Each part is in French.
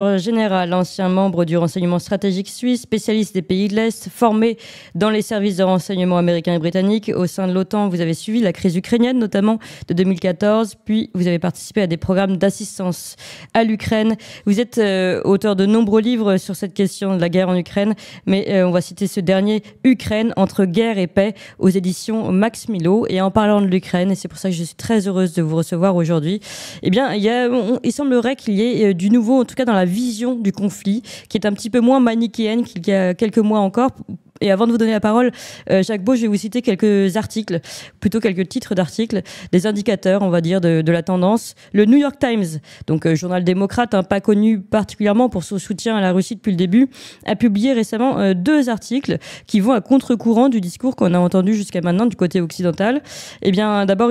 Général, ancien membre du renseignement stratégique suisse, spécialiste des pays de l'Est, formé dans les services de renseignement américains et britanniques. Au sein de l'OTAN, vous avez suivi la crise ukrainienne, notamment de 2014, puis vous avez participé à des programmes d'assistance à l'Ukraine. Vous êtes auteur de nombreux livres sur cette question de la guerre en Ukraine, mais on va citer ce dernier, Ukraine, entre guerre et paix, aux éditions Max Milo. Et en parlant de l'Ukraine, et c'est pour ça que je suis très heureuse de vous recevoir aujourd'hui, eh bien, il semblerait qu'il y ait du nouveau, en tout cas dans la vision du conflit, qui est un petit peu moins manichéenne qu'il y a quelques mois encore. Et avant de vous donner la parole, Jacques Beau, je vais vous citer quelques articles, plutôt quelques titres d'articles, des indicateurs, on va dire, de la tendance. Le New York Times, donc journal démocrate, pas connu particulièrement pour son soutien à la Russie depuis le début, a publié récemment deux articles qui vont à contre-courant du discours qu'on a entendu jusqu'à maintenant du côté occidental. Eh bien, d'abord,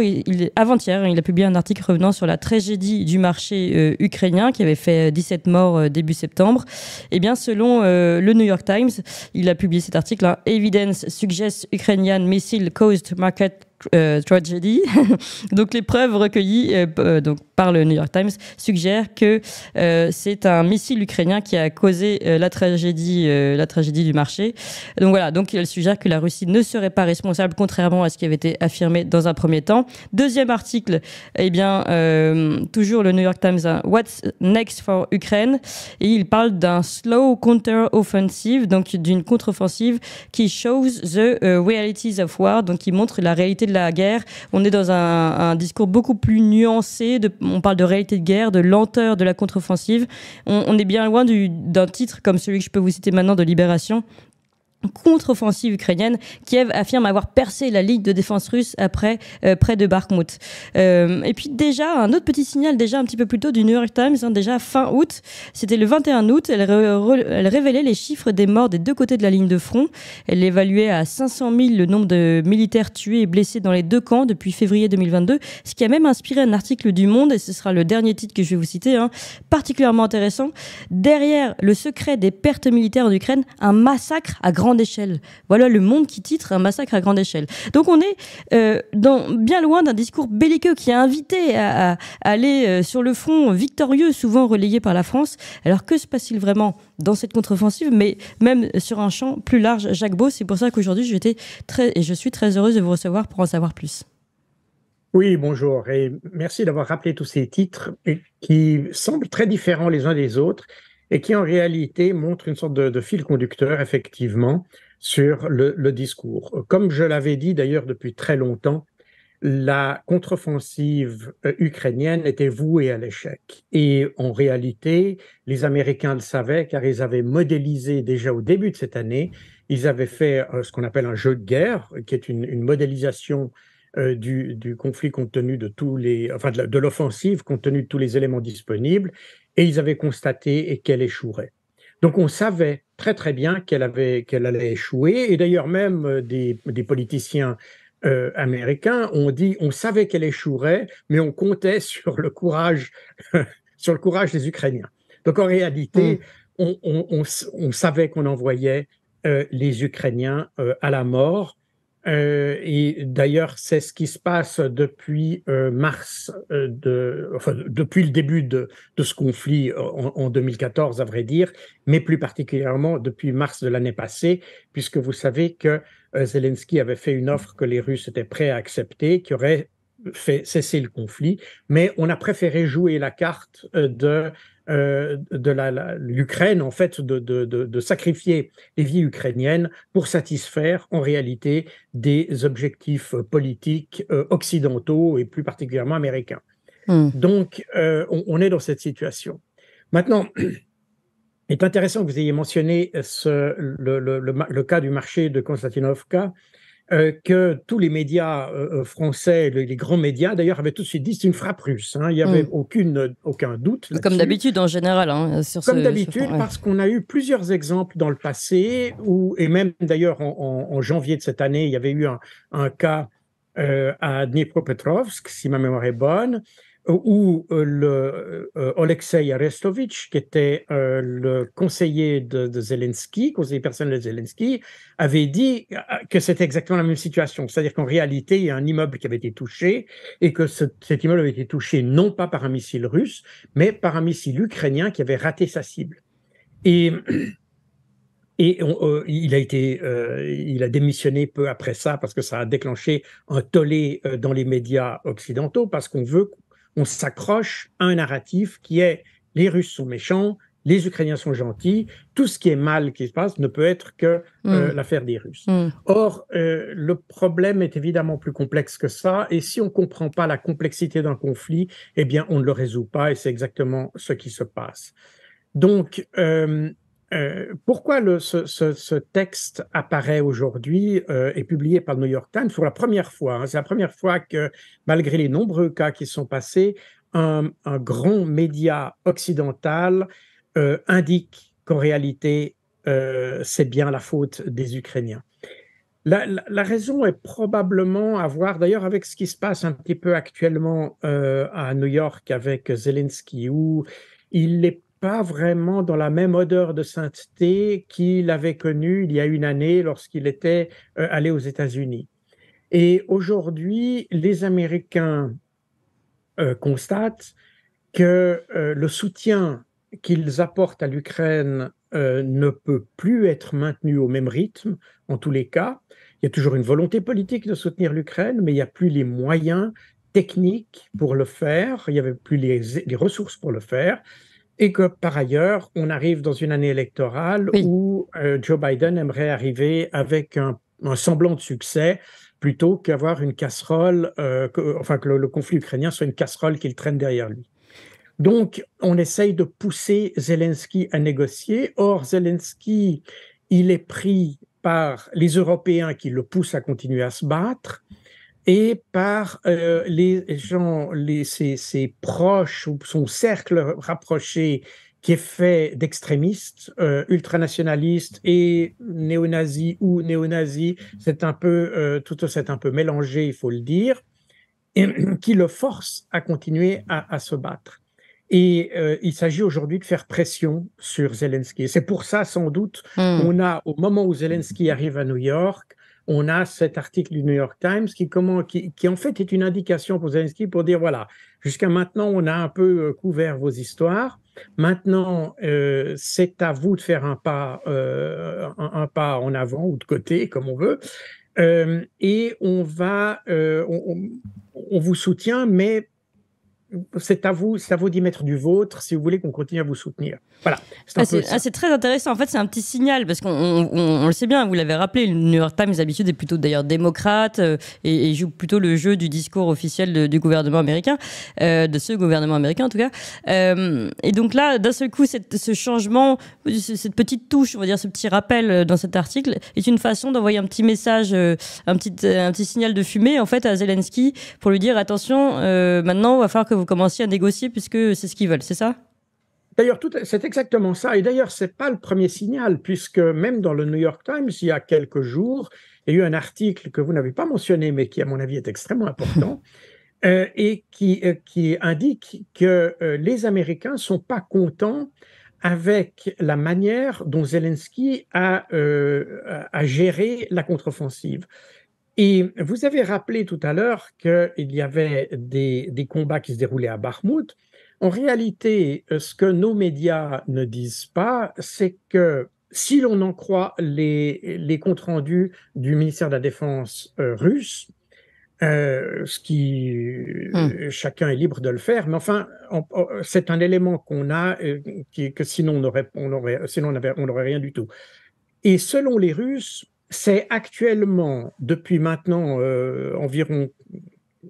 avant-hier, il a publié un article revenant sur la tragédie du marché ukrainien qui avait fait 17 morts début septembre. Eh bien, selon le New York Times, il a publié cet article. Evidence suggests Ukrainian missile caused market tragedy. Donc les preuves recueillies donc par le New York Times suggèrent que c'est un missile ukrainien qui a causé la tragédie du marché. Donc voilà, donc il suggère que la Russie ne serait pas responsable, contrairement à ce qui avait été affirmé dans un premier temps. Deuxième article, eh bien toujours le New York Times, What's next for Ukraine, et il parle d'un slow counter-offensive, donc d'une contre-offensive qui shows the realities of war, donc qui montre la réalité de la guerre. On est dans un discours beaucoup plus nuancé, on parle de réalité de guerre, de lenteur de la contre-offensive. On est bien loin d'un titre comme celui que je peux vous citer maintenant de Libération, contre-offensive ukrainienne. Kiev affirme avoir percé la ligne de défense russe après près de Bakhmut. Et puis déjà, un autre petit signal, déjà un petit peu plus tôt du New York Times, déjà fin août, c'était le 21 août, elle révélait les chiffres des morts des deux côtés de la ligne de front. Elle évaluait à 500 000 le nombre de militaires tués et blessés dans les deux camps depuis février 2022, ce qui a même inspiré un article du Monde, et ce sera le dernier titre que je vais vous citer, particulièrement intéressant. Derrière le secret des pertes militaires en Ukraine, un massacre à grande échelle. Voilà le Monde qui titre un massacre à grande échelle. Donc on est bien loin d'un discours belliqueux qui a invité à aller sur le front victorieux, souvent relayé par la France. Alors que se passe-t-il vraiment dans cette contre-offensive, mais même sur un champ plus large, Jacques Beau? C'est pour ça qu'aujourd'hui je suis très heureuse de vous recevoir pour en savoir plus. Oui, bonjour, et merci d'avoir rappelé tous ces titres qui semblent très différents les uns des autres et qui en réalité montrent une sorte de fil conducteur, effectivement, sur le discours. Comme je l'avais dit d'ailleurs depuis très longtemps, la contre-offensive ukrainienne était vouée à l'échec. Et en réalité, les Américains le savaient car ils avaient modélisé déjà au début de cette année, ils avaient fait ce qu'on appelle un jeu de guerre, qui est une modélisation du conflit compte tenu de de l'offensive compte tenu de tous les éléments disponibles, et ils avaient constaté qu'elle échouerait. Donc on savait très très bien qu'elle allait échouer, et d'ailleurs même des politiciens américains ont dit on savait qu'elle échouerait, mais on comptait sur le courage sur le courage des Ukrainiens. Donc en réalité, on savait qu'on envoyait les Ukrainiens à la mort. Et d'ailleurs, c'est ce qui se passe depuis depuis le début de ce conflit en 2014, à vrai dire, mais plus particulièrement depuis mars de l'année passée, puisque vous savez que Zelensky avait fait une offre que les Russes étaient prêts à accepter, qui aurait fait cesser le conflit, mais on a préféré jouer la carte de l'Ukraine, en fait, de sacrifier les vies ukrainiennes pour satisfaire en réalité des objectifs politiques occidentaux et plus particulièrement américains. Donc, on est dans cette situation. Maintenant, il est intéressant que vous ayez mentionné le cas du marché de Konstantinovka, que tous les médias français, les grands médias d'ailleurs, avaient tout de suite dit c'est une frappe russe. Il n'y avait aucun doute là-dessus. Comme d'habitude en général. Comme d'habitude, parce qu'on a eu plusieurs exemples dans le passé, et même d'ailleurs en janvier de cette année, il y avait eu un cas à Dnipropetrovsk, si ma mémoire est bonne, où Oleksiy Arestovitch, qui était le conseiller de Zelensky, conseiller personnel de Zelensky, avait dit que c'était exactement la même situation. C'est-à-dire qu'en réalité, il y a un immeuble qui avait été touché et que cet immeuble avait été touché non pas par un missile russe, mais par un missile ukrainien qui avait raté sa cible. Et il a démissionné peu après ça parce que ça a déclenché un tollé dans les médias occidentaux parce on s'accroche à un narratif qui est les Russes sont méchants, les Ukrainiens sont gentils, tout ce qui est mal qui se passe ne peut être que l'affaire des Russes. Or, le problème est évidemment plus complexe que ça, et si on ne comprend pas la complexité d'un conflit, eh bien, on ne le résout pas, et c'est exactement ce qui se passe. Donc, pourquoi ce texte apparaît aujourd'hui et publié par le New York Times pour la première fois, hein, c'est la première fois que, malgré les nombreux cas qui sont passés, un grand média occidental indique qu'en réalité, c'est bien la faute des Ukrainiens. La raison est probablement à voir d'ailleurs avec ce qui se passe un petit peu actuellement à New York avec Zelensky, où il n'est pas vraiment dans la même odeur de sainteté qu'il avait connue il y a une année lorsqu'il était allé aux États-Unis. Et aujourd'hui, les Américains constatent que le soutien qu'ils apportent à l'Ukraine ne peut plus être maintenu au même rythme, en tous les cas. Il y a toujours une volonté politique de soutenir l'Ukraine, mais il n'y a plus les moyens techniques pour le faire, il n'y avait plus les ressources pour le faire, et que par ailleurs, on arrive dans une année électorale où Joe Biden aimerait arriver avec un semblant de succès, plutôt qu'avoir une casserole, que le conflit ukrainien soit une casserole qu'il traîne derrière lui. Donc, on essaye de pousser Zelensky à négocier. Or, Zelensky, il est pris par les Européens qui le poussent à continuer à se battre et par les gens, ses proches ou son cercle rapproché qui est fait d'extrémistes ultranationalistes et néo-nazis ou néo-nazis. Tout c'est un peu mélangé, il faut le dire, et qui le force à continuer à se battre. Et il s'agit aujourd'hui de faire pression sur Zelensky. C'est pour ça, sans doute, on a, au moment où Zelensky arrive à New York, on a cet article du New York Times qui en fait est une indication pour Zelensky pour dire, voilà, jusqu'à maintenant, on a un peu couvert vos histoires. Maintenant, c'est à vous de faire un pas en avant ou de côté, comme on veut. Et on vous soutient, mais c'est à vous d'y mettre du vôtre si vous voulez qu'on continue à vous soutenir. Voilà. C'est très intéressant. En fait, c'est un petit signal parce qu'on le sait bien, vous l'avez rappelé, le New York Times d'habitude est plutôt d'ailleurs démocrate et joue plutôt le jeu du discours officiel du gouvernement américain, de ce gouvernement américain en tout cas. Et donc là, d'un seul coup, ce changement, cette petite touche, on va dire ce petit rappel dans cet article, est une façon d'envoyer un petit message, un petit signal de fumée en fait à Zelensky pour lui dire attention, maintenant, il va falloir que vous commenciez à négocier puisque c'est ce qu'ils veulent, c'est ça ? D'ailleurs, c'est exactement ça. Et d'ailleurs, ce n'est pas le premier signal, puisque même dans le New York Times, il y a quelques jours, il y a eu un article que vous n'avez pas mentionné, mais qui, à mon avis, est extrêmement important, et qui indique que les Américains ne sont pas contents avec la manière dont Zelensky a géré la contre-offensive. Et vous avez rappelé tout à l'heure qu'il y avait des combats qui se déroulaient à Bakhmout. En réalité, ce que nos médias ne disent pas, c'est que si l'on en croit les comptes rendus du ministère de la Défense russe, chacun est libre de le faire, mais enfin, c'est un élément qu'on a que sinon on n'aurait rien du tout. Et selon les Russes, c'est actuellement, depuis maintenant environ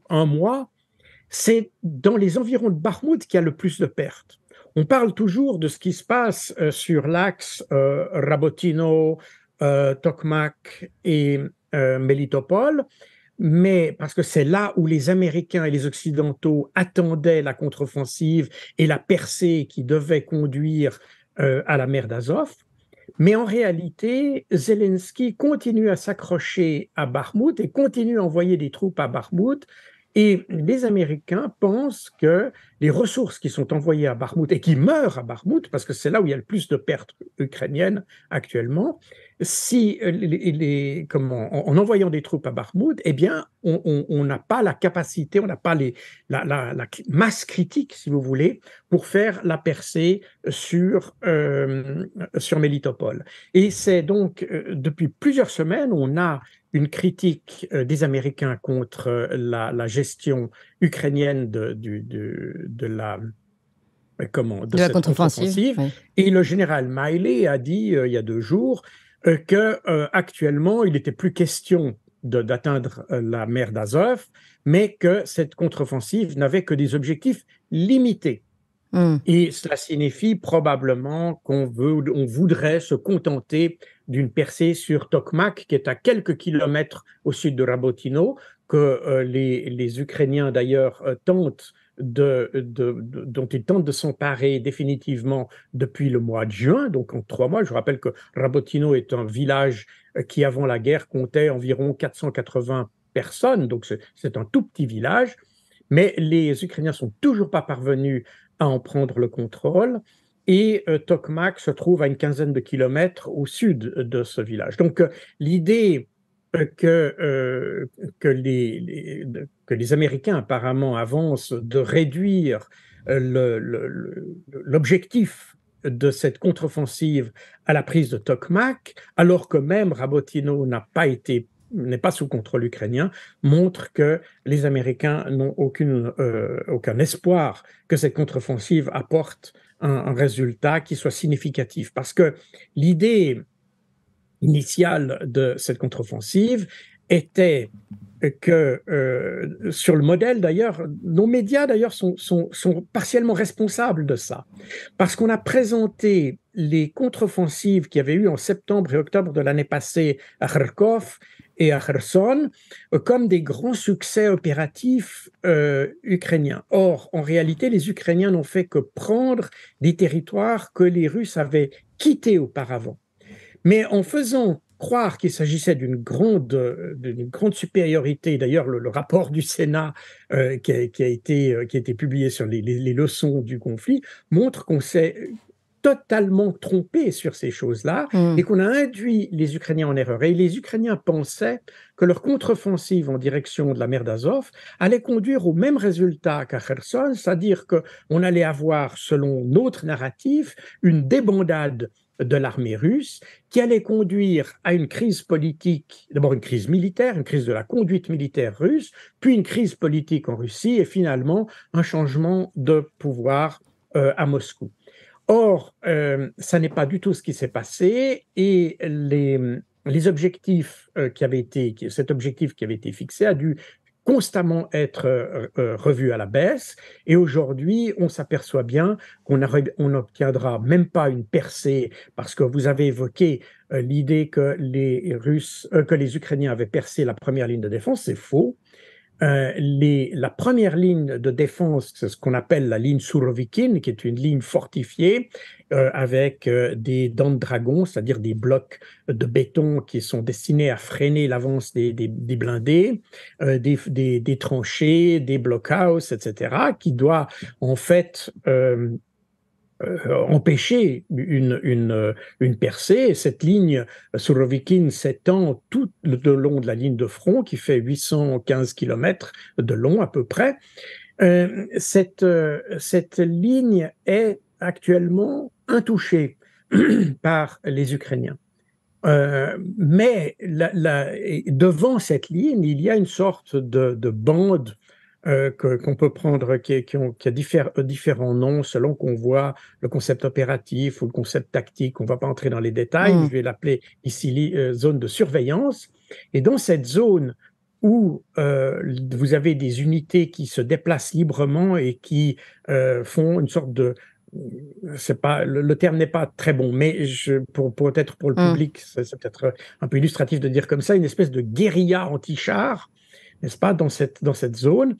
un mois, c'est dans les environs de Bakhmout qu'il y a le plus de pertes. On parle toujours de ce qui se passe sur l'axe Rabotino, Tokmak et Melitopol, mais parce que c'est là où les Américains et les Occidentaux attendaient la contre-offensive et la percée qui devait conduire à la mer d'Azov. Mais en réalité, Zelensky continue à s'accrocher à Bakhmout et continue à envoyer des troupes à Bakhmout. Et les Américains pensent que les ressources qui sont envoyées à Bakhmout et qui meurent à Bakhmout, parce que c'est là où il y a le plus de pertes ukrainiennes actuellement, si en envoyant des troupes à Bakhmout, eh bien, on n'a pas la capacité, on n'a pas la masse critique, si vous voulez, pour faire la percée sur Mélitopol. Et c'est donc depuis plusieurs semaines, on a une critique des Américains contre la gestion ukrainienne de De la cette contre-offensive, contre-offensive. oui. Et le général Miley a dit il y a 2 jours qu'actuellement, il n'était plus question d'atteindre la mer d'Azov, mais que cette contre-offensive n'avait que des objectifs limités. Mm. Et cela signifie probablement on voudrait se contenter d'une percée sur Tokmak, qui est à quelques kilomètres au sud de Rabotino, que les Ukrainiens d'ailleurs dont ils tentent de s'emparer définitivement depuis le mois de juin, donc en 3 mois. Je rappelle que Rabotino est un village qui, avant la guerre, comptait environ 480 personnes, donc c'est un tout petit village. Mais les Ukrainiens sont toujours pas parvenus à en prendre le contrôle. Et Tokmak se trouve à une quinzaine de kilomètres au sud de ce village. Donc l'idée que les Américains apparemment avancent de réduire l'objectif de cette contre-offensive à la prise de Tokmak, alors que même Rabotino n'est pas sous contrôle ukrainien, montre que les Américains n'ont aucun espoir que cette contre-offensive apporte un résultat qui soit significatif. Parce que l'idée initiale de cette contre-offensive était que, sur le modèle d'ailleurs, nos médias d'ailleurs sont partiellement responsables de ça. Parce qu'on a présenté les contre-offensives qu'il y avait eu en septembre et octobre de l'année passée à Kharkov et à Kherson comme des grands succès opératifs ukrainiens. Or, en réalité, les Ukrainiens n'ont fait que prendre des territoires que les Russes avaient quittés auparavant. Mais en faisant croire qu'il s'agissait d'une grande supériorité, d'ailleurs le rapport du Sénat qui a été publié sur les leçons du conflit montre qu'on s'est totalement trompé sur ces choses-là et qu'on a induit les Ukrainiens en erreur. Et les Ukrainiens pensaient que leur contre-offensive en direction de la mer d'Azov allait conduire au même résultat qu'à Kherson, c'est-à-dire qu'on allait avoir, selon notre narratif, une débandade de l'armée russe qui allait conduire à une crise politique, d'abord une crise militaire, une crise de la conduite militaire russe, puis une crise politique en Russie et finalement un changement de pouvoir à Moscou. Or, ça n'est pas du tout ce qui s'est passé et les objectifs cet objectif qui avait été fixé a dû constamment être revu à la baisse. Et aujourd'hui, on s'aperçoit bien qu'on n'obtiendra même pas une percée parce que vous avez évoqué l'idée que les Ukrainiens avaient percé la première ligne de défense. C'est faux. La première ligne de défense, c'est ce qu'on appelle la ligne Surovikin, qui est une ligne fortifiée avec des dents de dragon, c'est-à-dire des blocs de béton qui sont destinés à freiner l'avance des blindés, des tranchées, des blockhouse, etc., qui doit en fait empêcher une percée. Cette ligne Surovikin s'étend tout le long de la ligne de front qui fait 815 km de long à peu près. Cette ligne est actuellement intouchée par les Ukrainiens. Mais devant cette ligne, il y a une sorte de bande qu'on peut prendre, qui a différents noms selon qu'on voit le concept opératif ou le concept tactique. On ne va pas entrer dans les détails, je vais l'appeler ici zone de surveillance. Et dans cette zone où vous avez des unités qui se déplacent librement et qui font une sorte de... le terme n'est pas très bon, mais peut-être pour le public, c'est peut-être un peu illustratif de dire comme ça, une espèce de guérilla anti-char, n'est-ce pas, dans cette zone.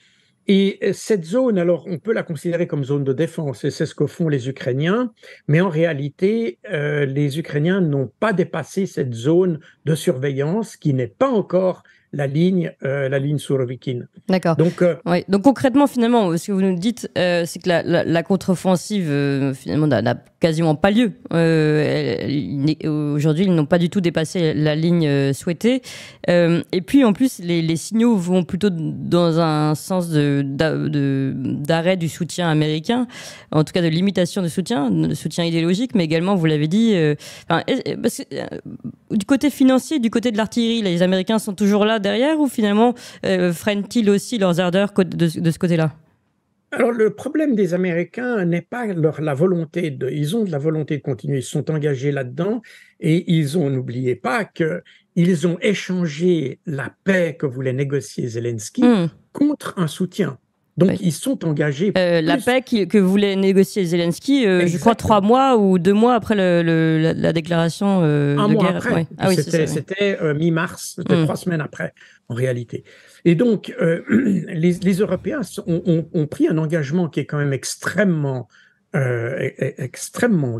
Et cette zone, alors, on peut la considérer comme zone de défense, et c'est ce que font les Ukrainiens, mais en réalité, les Ukrainiens n'ont pas dépassé cette zone de surveillance qui n'est pas encore la ligne Sourovikine. D'accord. Donc, ouais. Donc concrètement, finalement, ce que vous nous dites, c'est que la contre-offensive, finalement, n'a quasiment pas lieu. Aujourd'hui, ils n'ont pas du tout dépassé la ligne souhaitée. Et puis, en plus, les signaux vont plutôt dans un sens d'arrêt du soutien américain, en tout cas de limitation de soutien idéologique, mais également, vous l'avez dit, du côté financier, du côté de l'artillerie, les Américains sont toujours là derrière, ou finalement freinent-ils aussi leurs ardeurs de ce côté-là? alors, le problème des Américains n'est pas la volonté ils ont de la volonté de continuer, ils sont engagés là-dedans et n'oubliez pas qu'ils ont échangé la paix que voulait négocier Zelensky contre un soutien. Donc, Oui. ils sont engagés. La paix que voulait négocier Zelensky, je crois 3 mois ou 2 mois après la déclaration un de mois guerre. après. Ouais. Ah oui, C'était mi-mars, c'était 3 semaines après, en réalité. Et donc, les Européens ont pris un engagement qui est quand même extrêmement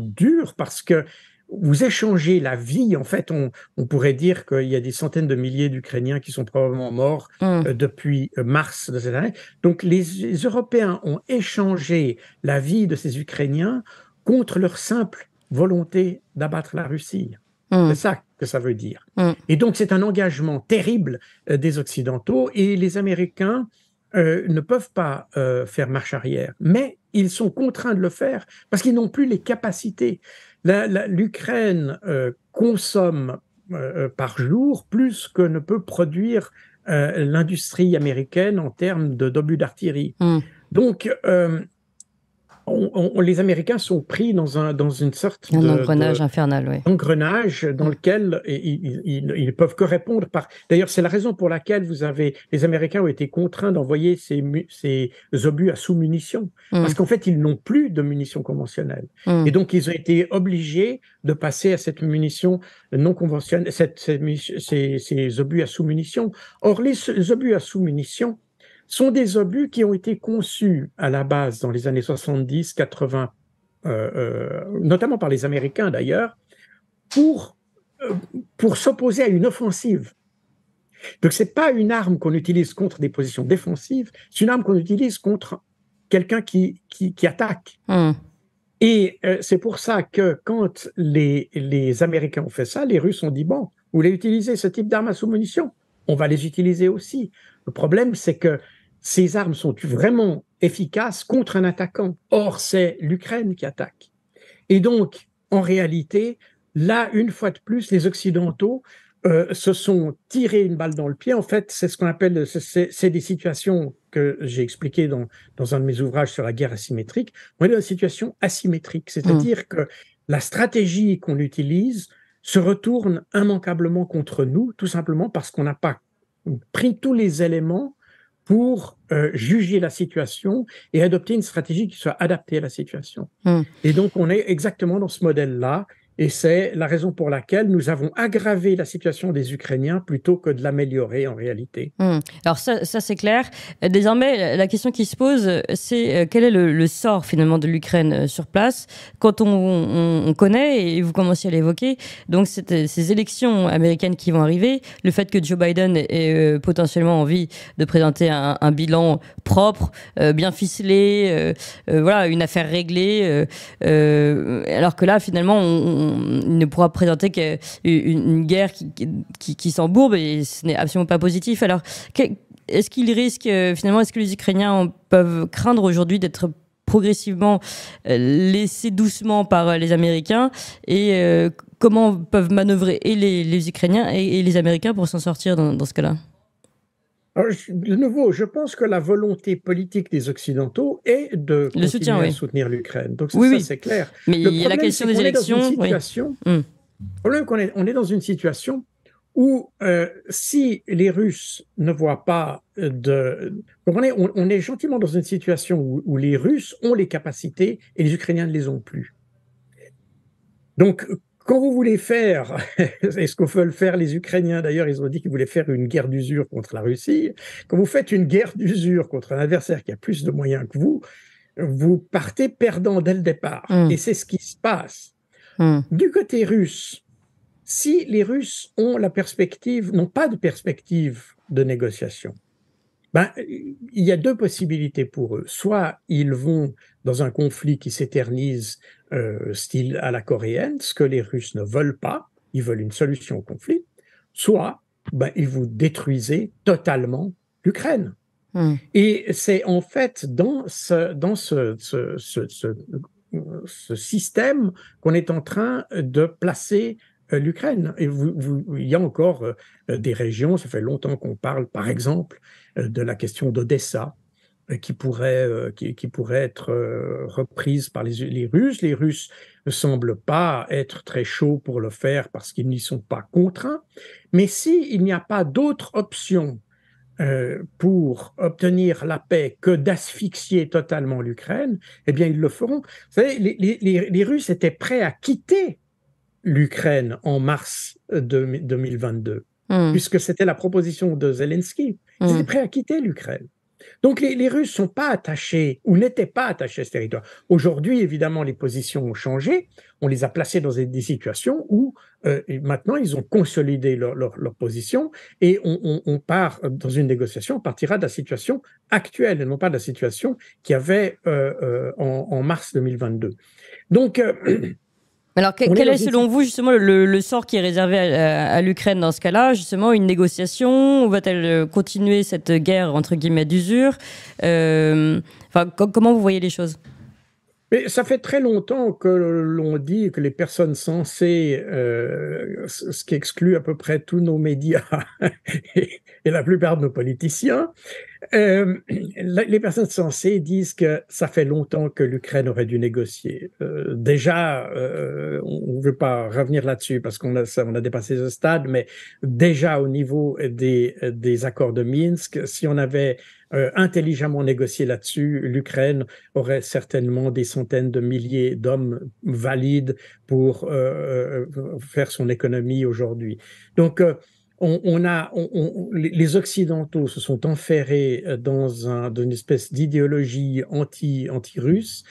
dur parce que vous échangez la vie. En fait, on pourrait dire qu'il y a des centaines de milliers d'Ukrainiens qui sont probablement morts depuis mars de cette année. Donc, les Européens ont échangé la vie de ces Ukrainiens contre leur simple volonté d'abattre la Russie. C'est ça que ça veut dire. Et donc, c'est un engagement terrible des Occidentaux et les Américains ne peuvent pas faire marche arrière. Mais ils sont contraints de le faire parce qu'ils n'ont plus les capacités. L'Ukraine consomme par jour plus que ne peut produire l'industrie américaine en termes d'obus d'artillerie. Donc, les Américains sont pris dans une sorte engrenage infernal, oui. Engrenage dans lequel ils peuvent que répondre par. D'ailleurs, c'est la raison pour laquelle les Américains ont été contraints d'envoyer ces obus à sous-munitions, parce qu'en fait, ils n'ont plus de munitions conventionnelles. Et donc, ils ont été obligés de passer à cette munition non conventionnelle, ces obus à sous-munitions. Or, les obus à sous-munitions sont des obus qui ont été conçus à la base dans les années 70, 80, notamment par les Américains d'ailleurs, pour s'opposer à une offensive. Donc, ce n'est pas une arme qu'on utilise contre des positions défensives, c'est une arme qu'on utilise contre quelqu'un qui attaque. Et c'est pour ça que quand les Américains ont fait ça, les Russes ont dit, bon, vous voulez utiliser ce type d'armes à sous-munitions, on va les utiliser aussi. Le problème, c'est que ces armes sont vraiment efficaces contre un attaquant. Or, c'est l'Ukraine qui attaque. Et donc, en réalité, là, une fois de plus, les Occidentaux se sont tirés une balle dans le pied. En fait, c'est ce qu'on appelle, c'est des situations que j'ai expliquées dans un de mes ouvrages sur la guerre asymétrique. On est dans une situation asymétrique, c'est-à-dire que la stratégie qu'on utilise se retourne immanquablement contre nous, tout simplement parce qu'on n'a pas pris tous les éléments pour juger la situation et adopter une stratégie qui soit adaptée à la situation. Et donc, on est exactement dans ce modèle-là. Et c'est la raison pour laquelle nous avons aggravé la situation des Ukrainiens plutôt que de l'améliorer en réalité. Alors ça c'est clair. Désormais, la question qui se pose, c'est quel est le sort finalement de l'Ukraine sur place quand on connaît, et vous commencez à l'évoquer, donc ces élections américaines qui vont arriver, le fait que Joe Biden ait potentiellement envie de présenter un bilan propre, bien ficelé, voilà, une affaire réglée, alors que là finalement on ne pourra présenter qu'une guerre qui s'embourbe, et ce n'est absolument pas positif. Alors, est-ce qu'il risque, finalement, est-ce que les Ukrainiens peuvent craindre aujourd'hui d'être progressivement laissés doucement par les Américains, et comment peuvent manœuvrer et les Ukrainiens et les Américains pour s'en sortir dans ce cas-là? Alors, de nouveau, je pense que la volonté politique des Occidentaux est de continuer à soutenir l'Ukraine. Donc ça, c'est clair. Mais il y a la question des élections. Le problème, on est dans une situation où si les Russes ne voient pas on est gentiment dans une situation où les Russes ont les capacités et les Ukrainiens ne les ont plus. Donc, quand vous voulez faire, et ce que veulent faire les Ukrainiens, d'ailleurs, ils ont dit qu'ils voulaient faire une guerre d'usure contre la Russie. Quand vous faites une guerre d'usure contre un adversaire qui a plus de moyens que vous partez perdant dès le départ. Et c'est ce qui se passe. Du côté russe, si les Russes n'ont pas de perspective de négociation. Ben, il y a deux possibilités pour eux. Soit ils vont dans un conflit qui s'éternise, style à la coréenne, ce que les Russes ne veulent pas, ils veulent une solution au conflit, soit ben, ils vous détruisez totalement l'Ukraine. Et c'est en fait ce système qu'on est en train de placer l'Ukraine. Et il y a encore des régions, ça fait longtemps qu'on parle, par exemple, de la question d'Odessa, qui pourrait être reprise par les Russes. Les Russes ne semblent pas être très chauds pour le faire parce qu'ils n'y sont pas contraints. Mais s'il n'y a pas d'autre option pour obtenir la paix que d'asphyxier totalement l'Ukraine, eh bien, ils le feront. Vous savez, les Russes étaient prêts à quitter l'Ukraine en mars 2022, puisque c'était la proposition de Zelensky. Ils étaient prêts à quitter l'Ukraine. Donc les Russes ne sont pas attachés ou n'étaient pas attachés à ce territoire. Aujourd'hui, évidemment, les positions ont changé. On les a placés dans des situations où maintenant ils ont consolidé leur position et on part dans une négociation, on partira de la situation actuelle et non pas de la situation qu'il y avait en mars 2022. Donc, alors, quel est selon vous justement le sort qui est réservé à l'Ukraine dans ce cas-là? Justement, une négociation? Ou va-t-elle continuer cette guerre entre guillemets d'usure? Comment vous voyez les choses? Mais ça fait très longtemps que l'on dit que les personnes censées, ce qui exclut à peu près tous nos médias et la plupart de nos politiciens, les personnes censées disent que ça fait longtemps que l'Ukraine aurait dû négocier. Déjà, on ne veut pas revenir là-dessus parce qu'on a dépassé ce stade, mais déjà au niveau des accords de Minsk, si on avait intelligemment négocié là-dessus, l'Ukraine aurait certainement des centaines de milliers d'hommes valides pour faire son économie aujourd'hui. Donc, les Occidentaux se sont enferrés dans une espèce d'idéologie anti-russe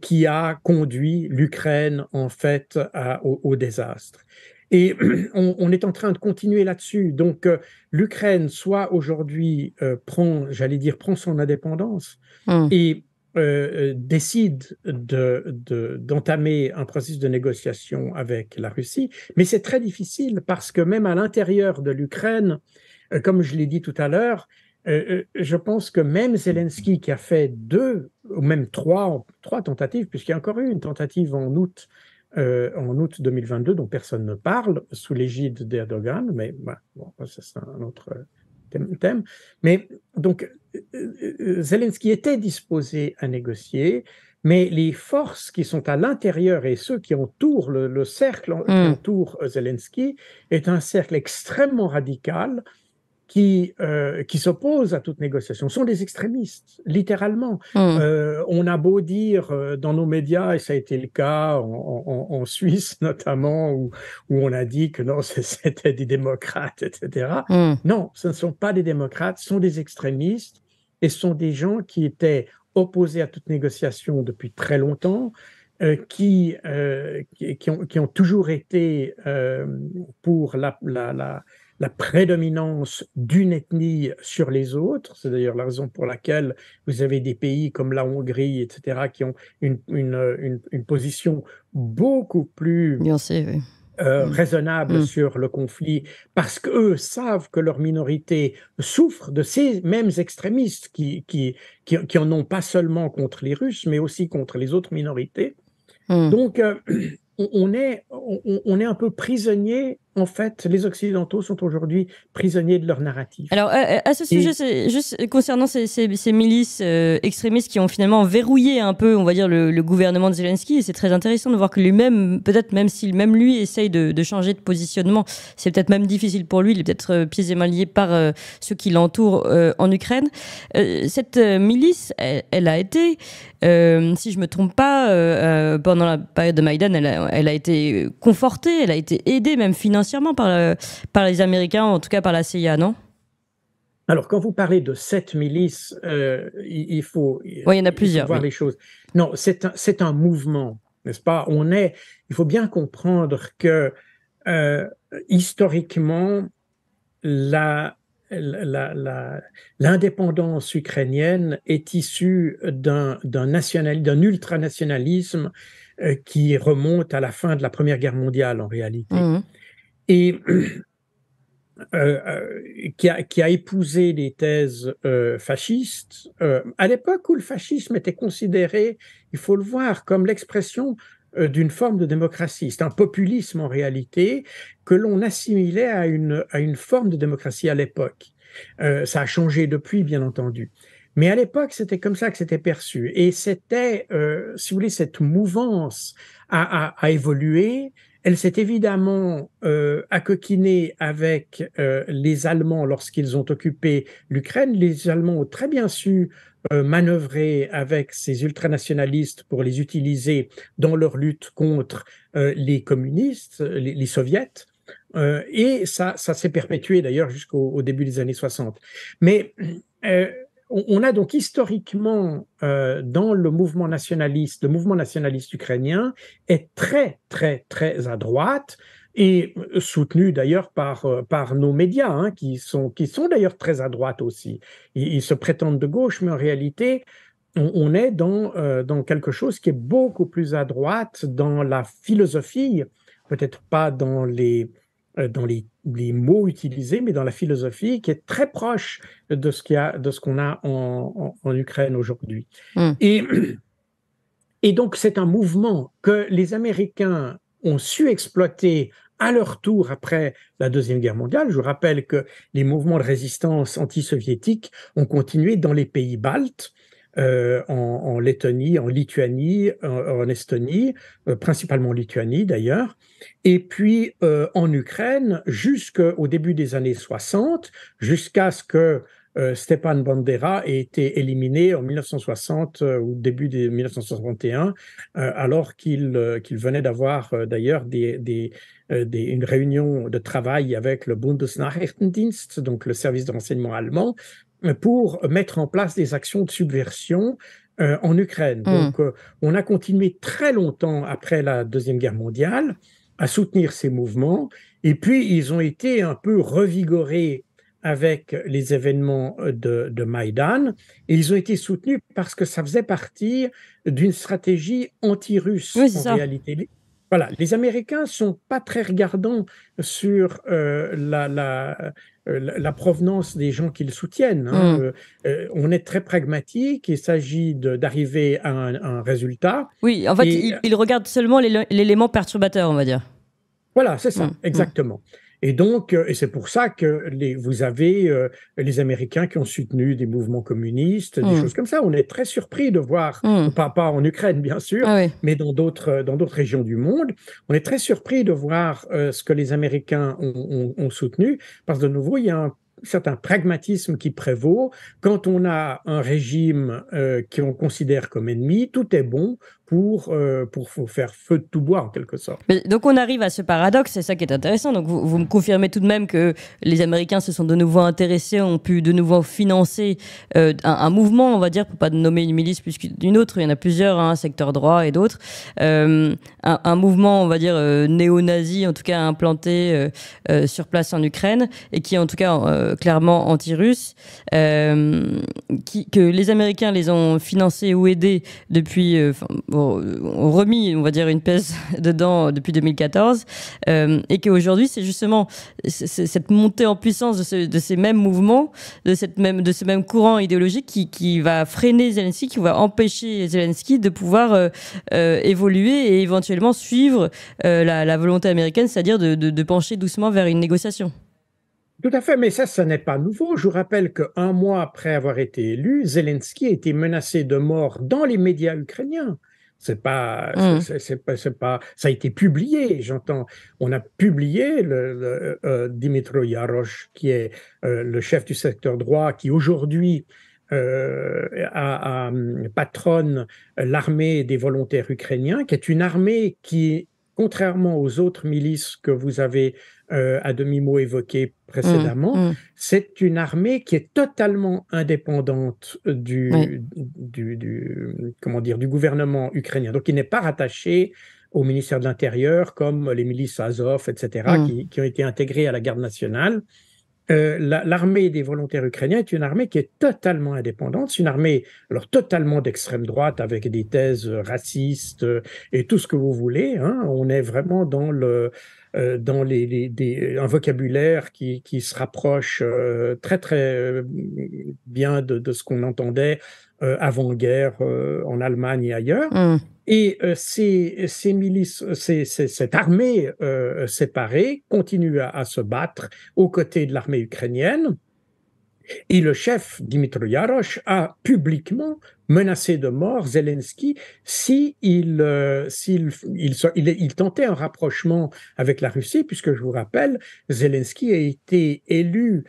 qui a conduit l'Ukraine en fait au désastre. Et on est en train de continuer là-dessus. Donc l'Ukraine, soit aujourd'hui prend son indépendance et décide d'entamer un processus de négociation avec la Russie, mais c'est très difficile parce que même à l'intérieur de l'Ukraine, comme je l'ai dit tout à l'heure, je pense que même Zelensky, qui a fait deux ou même trois tentatives, puisqu'il y a encore eu une tentative en août 2022 dont personne ne parle, sous l'égide d'Erdogan, mais bon, ça c'est un autre thème. Mais donc, Zelensky était disposé à négocier, mais les forces qui sont à l'intérieur et ceux qui entourent le cercle qui entoure Zelensky est un cercle extrêmement radical qui s'opposent à toute négociation. Ce sont des extrémistes, littéralement. On a beau dire dans nos médias, et ça a été le cas en Suisse notamment, où on a dit que non, c'était des démocrates, etc. Non, ce ne sont pas des démocrates, ce sont des extrémistes, et ce sont des gens qui étaient opposés à toute négociation depuis très longtemps, qui ont toujours été pour la prédominance d'une ethnie sur les autres. C'est d'ailleurs la raison pour laquelle vous avez des pays comme la Hongrie, etc., qui ont une position beaucoup plus raisonnable sur le conflit, parce qu'eux savent que leur minorité souffre de ces mêmes extrémistes qui en ont pas seulement contre les Russes, mais aussi contre les autres minorités. Donc, on est un peu prisonnier. En fait, les Occidentaux sont aujourd'hui prisonniers de leur narratif. Alors, à ce sujet, c'est juste concernant ces milices extrémistes qui ont finalement verrouillé un peu, on va dire, le gouvernement de Zelensky, et c'est très intéressant de voir que lui-même, peut-être même s'il même lui essaye de changer de positionnement, c'est peut-être même difficile pour lui, il est peut-être pieds et mains liés par ceux qui l'entourent en Ukraine. Cette milice, elle a été, si je me trompe pas, pendant la période de Maïdan, elle a été confortée, elle a été aidée même financièrement par les Américains, en tout cas par la CIA, non? Alors, quand vous parlez de cette milice, il faut y en a plusieurs, voir les choses. Non, c'est un mouvement, n'est-ce pas? Il faut bien comprendre que historiquement, l'indépendance ukrainienne est issue d'un ultranationalisme qui remonte à la fin de la Première Guerre mondiale en réalité. Mhm. Et qui a épousé les thèses fascistes à l'époque où le fascisme était considéré, il faut le voir, comme l'expression d'une forme de démocratie. C'est un populisme en réalité que l'on assimilait à une forme de démocratie à l'époque. Ça a changé depuis, bien entendu. Mais à l'époque, c'était comme ça que c'était perçu. Et c'était, si vous voulez, cette mouvance a évolué. Elle s'est évidemment accoquinée avec les Allemands lorsqu'ils ont occupé l'Ukraine. Les Allemands ont très bien su manœuvrer avec ces ultranationalistes pour les utiliser dans leur lutte contre les communistes, les soviets. Et ça s'est perpétué d'ailleurs jusqu'au début des années 60. Mais on a donc historiquement dans le mouvement nationaliste ukrainien est très, très, très à droite et soutenu d'ailleurs par nos médias, hein, qui sont d'ailleurs très à droite aussi. Ils se prétendent de gauche, mais en réalité, on est dans quelque chose qui est beaucoup plus à droite dans la philosophie, peut-être pas dans les mots utilisés, mais dans la philosophie qui est très proche de ce qu'on a en Ukraine aujourd'hui. Mhm. Et, et donc, c'est un mouvement que les Américains ont su exploiter à leur tour après la Deuxième Guerre mondiale. Je vous rappelle que les mouvements de résistance anti-soviétiques ont continué dans les pays baltes, en Lettonie, en Lituanie, en Estonie, principalement en Lituanie d'ailleurs, et puis en Ukraine jusqu'au début des années 60, jusqu'à ce que Stepan Bandera ait été éliminé en 1960 ou début de 1961, alors qu'il venait d'avoir d'ailleurs une réunion de travail avec le Bundesnachrichtendienst, donc le service de renseignement allemand, pour mettre en place des actions de subversion en Ukraine. Mhm. Donc, on a continué très longtemps après la Deuxième Guerre mondiale à soutenir ces mouvements, et puis ils ont été un peu revigorés avec les événements de Maïdan, et ils ont été soutenus parce que ça faisait partie d'une stratégie anti-russe Oui, c'est en ça. réalité. Voilà, les Américains sont pas très regardants sur la provenance des gens qu'ils soutiennent, hein. Mhm. On est très pragmatique, il s'agit d'arriver à un résultat. Oui, en fait, Et il regarde seulement l'élément perturbateur, on va dire. voilà, c'est ça, Mhm. Mhm. exactement. Et donc, et c'est pour ça que vous avez les Américains qui ont soutenu des mouvements communistes, des Mhm. choses comme ça. On est très surpris de voir, Mhm. pas en Ukraine bien sûr, Ah oui. mais dans d'autres régions du monde, on est très surpris de voir ce que les Américains ont soutenu, parce que de nouveau, il y a un certain pragmatisme qui prévaut. Quand on a un régime qu'on considère comme ennemi, tout est bon pour faire feu de tout bois en quelque sorte. Mais donc on arrive à ce paradoxe, c'est ça qui est intéressant. Donc vous me confirmez tout de même que les Américains se sont de nouveau intéressés, ont pu de nouveau financer un mouvement, on va dire, pour pas nommer une milice plus qu'une autre. Il y en a plusieurs, hein, secteur droit et d'autres. Un mouvement, on va dire, néo-nazi, en tout cas implanté sur place en Ukraine, et qui est en tout cas clairement anti-russe, que les Américains les ont financés ou aidés depuis, ont remis, on va dire, une pièce dedans depuis 2014, et qu'aujourd'hui, c'est justement cette montée en puissance de ces mêmes mouvements, de ce même courant idéologique qui va freiner Zelensky, qui va empêcher Zelensky de pouvoir évoluer et éventuellement suivre la volonté américaine, c'est-à-dire de pencher doucement vers une négociation. Tout à fait, mais ça n'est pas nouveau. Je vous rappelle qu'un mois après avoir été élu, Zelensky a été menacé de mort dans les médias ukrainiens. Mm. C'est pas, ça a été publié, j'entends. On a publié Dimitro Yarosh, qui est le chef du secteur droit, qui aujourd'hui patronne l'armée des volontaires ukrainiens, qui est une armée qui, contrairement aux autres milices que vous avez à demi-mot évoquées Mm. précédemment, Mm. c'est une armée qui est totalement indépendante Oui. comment dire, du gouvernement ukrainien. Donc, il n'est pas rattaché au ministère de l'Intérieur comme les milices Azov, etc., Mm. qui ont été intégrées à la garde nationale. l'armée des volontaires ukrainiens est une armée qui est totalement indépendante. C'est une armée alors totalement d'extrême droite avec des thèses racistes et tout ce que vous voulez. Hein. On est vraiment dans un vocabulaire qui se rapproche très très bien de ce qu'on entendait avant-guerre en Allemagne et ailleurs. Et ces milices, cette armée séparée continue à se battre aux côtés de l'armée ukrainienne. Et le chef, Dmitro Yarosh, a publiquement menacé de mort Zelensky s'il tentait un rapprochement avec la Russie, puisque je vous rappelle, Zelensky a été élu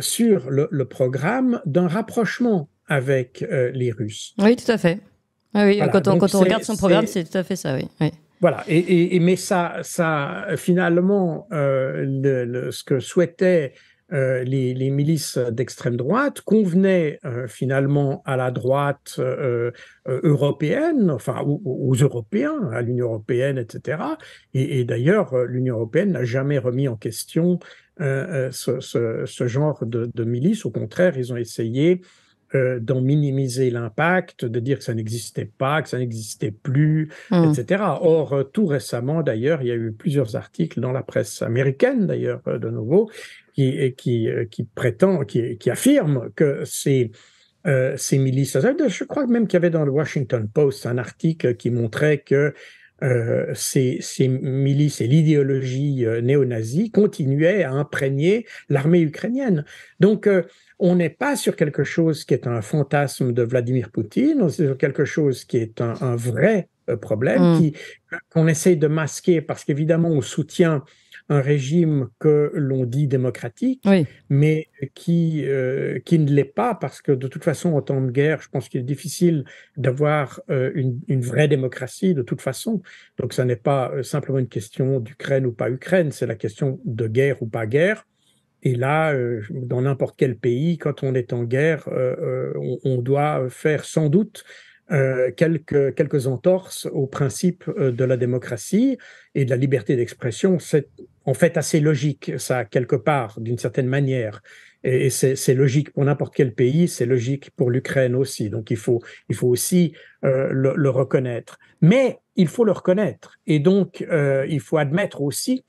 sur le programme d'un rapprochement avec les Russes. Oui, tout à fait. Ah oui, Voilà, quand on regarde son programme, c'est tout à fait ça, oui. Oui. Voilà, mais ça finalement, ce que souhaitaient les milices d'extrême droite convenait finalement à la droite européenne, enfin aux Européens, à l'Union européenne, etc. Et d'ailleurs, l'Union européenne n'a jamais remis en question ce genre de milices. Au contraire, ils ont essayé d'en minimiser l'impact, de dire que ça n'existait pas, que ça n'existait plus, etc. Or, tout récemment, d'ailleurs, il y a eu plusieurs articles dans la presse américaine, d'ailleurs, de nouveau, qui affirment que ces milices, je crois même qu'il y avait dans le Washington Post un article qui montrait que ces milices et l'idéologie néo-nazie continuaient à imprégner l'armée ukrainienne. Donc, on n'est pas sur quelque chose qui est un fantasme de Vladimir Poutine, on est sur quelque chose qui est un vrai problème qu'on essaye de masquer parce qu'évidemment, on soutient un régime que l'on dit démocratique, mais qui ne l'est pas parce que de toute façon, en temps de guerre, je pense qu'il est difficile d'avoir une vraie démocratie de toute façon. Donc, ça n'est pas simplement une question d'Ukraine ou pas Ukraine, c'est la question de guerre ou pas guerre. Et là, dans n'importe quel pays, quand on est en guerre, on doit faire sans doute quelques entorses au principe de la démocratie et de la liberté d'expression. C'est en fait assez logique, ça, quelque part, d'une certaine manière. Et c'est logique pour n'importe quel pays, c'est logique pour l'Ukraine aussi. Donc il faut aussi le reconnaître. Mais il faut le reconnaître. Et donc, il faut admettre aussi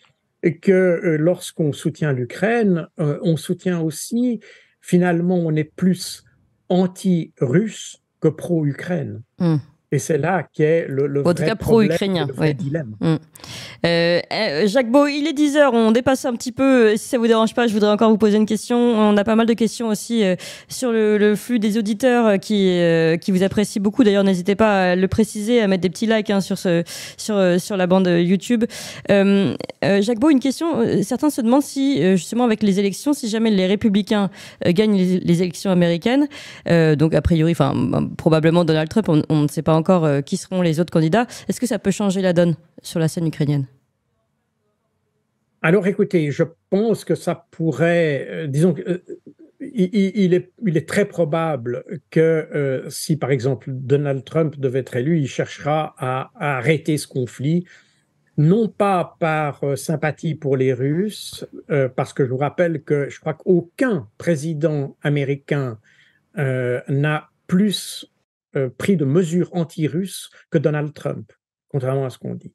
que lorsqu'on soutient l'Ukraine, on soutient aussi, finalement, on est plus anti-russe que pro-Ukraine. Et c'est là qu'est le vrai problème, le vrai dilemme. Jacques Beau, il est 10h, on dépasse un petit peu. Si ça vous dérange pas, je voudrais encore vous poser une question. On a pas mal de questions aussi sur le flux des auditeurs qui vous apprécient beaucoup. D'ailleurs, n'hésitez pas à le préciser, à mettre des petits likes sur la bande YouTube. Jacques Beau, une question. Certains se demandent si, justement, avec les élections, si jamais les républicains gagnent les élections américaines, donc a priori, probablement Donald Trump, on ne sait pas encore qui seront les autres candidats. Est-ce que ça peut changer la donne sur la scène ukrainienne? Alors écoutez, je pense que ça pourrait, disons, il est très probable que si par exemple Donald Trump devait être élu, il cherchera à arrêter ce conflit, non pas par sympathie pour les Russes, parce que je vous rappelle que je crois qu'aucun président américain n'a plus pris de mesures anti-russes que Donald Trump, contrairement à ce qu'on dit.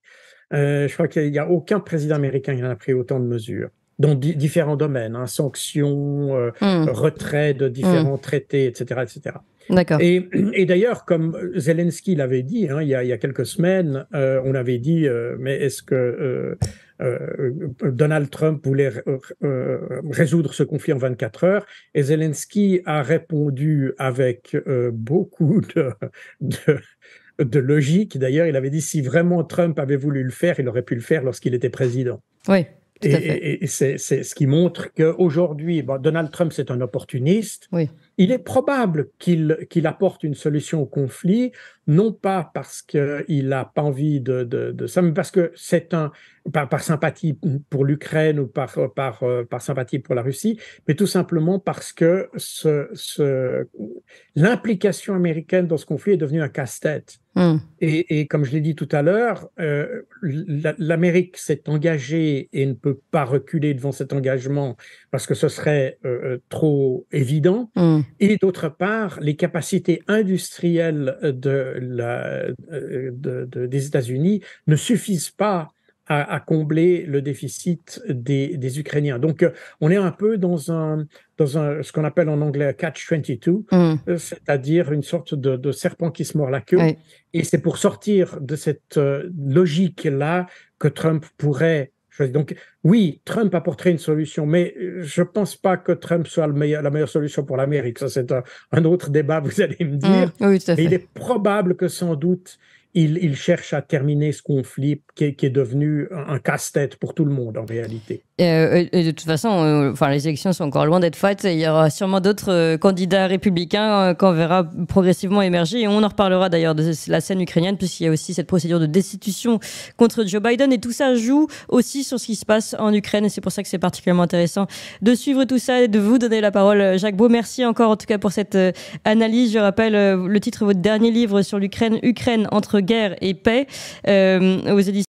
Je crois qu'il n'y a aucun président américain qui en a pris autant de mesures dans différents domaines, hein, sanctions, retrait de différents traités, etc., etc. D'accord. Et d'ailleurs, comme Zelensky l'avait dit, hein, il y a quelques semaines, on avait dit, mais est-ce que Donald Trump voulait résoudre ce conflit en 24 heures? Et Zelensky a répondu avec beaucoup de logique. D'ailleurs, il avait dit si vraiment Trump avait voulu le faire, il aurait pu le faire lorsqu'il était président. Oui, tout à fait. Et c'est ce qui montre qu'aujourd'hui, Donald Trump, c'est un opportuniste. Oui. il est probable qu'il apporte une solution au conflit, non pas parce qu'il n'a pas envie de ça, mais parce que par sympathie pour l'Ukraine ou par sympathie pour la Russie, mais tout simplement parce que l'implication américaine dans ce conflit est devenue un casse-tête. Mm. Et comme je l'ai dit tout à l'heure, l'Amérique s'est engagée et ne peut pas reculer devant cet engagement parce que ce serait trop évident. Mm. Et d'autre part, les capacités industrielles des États-Unis ne suffisent pas à combler le déficit des Ukrainiens. Donc, on est un peu dans ce qu'on appelle en anglais catch-22, Mm. c'est-à-dire une sorte de serpent qui se mord la queue. Oui. Et c'est pour sortir de cette logique-là que Trump pourrait choisir. Donc, oui, Trump apporterait une solution, mais je ne pense pas que Trump soit la meilleure solution pour l'Amérique. Ça, c'est un autre débat, vous allez me dire. Oui, tout à fait. Mais il est probable que sans doute, il cherche à terminer ce conflit qui est devenu un casse-tête pour tout le monde en réalité. Et de toute façon, les élections sont encore loin d'être faites. Il y aura sûrement d'autres candidats républicains qu'on verra progressivement émerger. Et on en reparlera d'ailleurs de la scène ukrainienne, puisqu'il y a aussi cette procédure de destitution contre Joe Biden. Et tout ça joue aussi sur ce qui se passe en Ukraine. Et c'est pour ça que c'est particulièrement intéressant de suivre tout ça et de vous donner la parole. Jacques Beau, merci encore en tout cas pour cette analyse. Je rappelle le titre de votre dernier livre sur l'Ukraine, Ukraine entre guerre et paix, aux éditions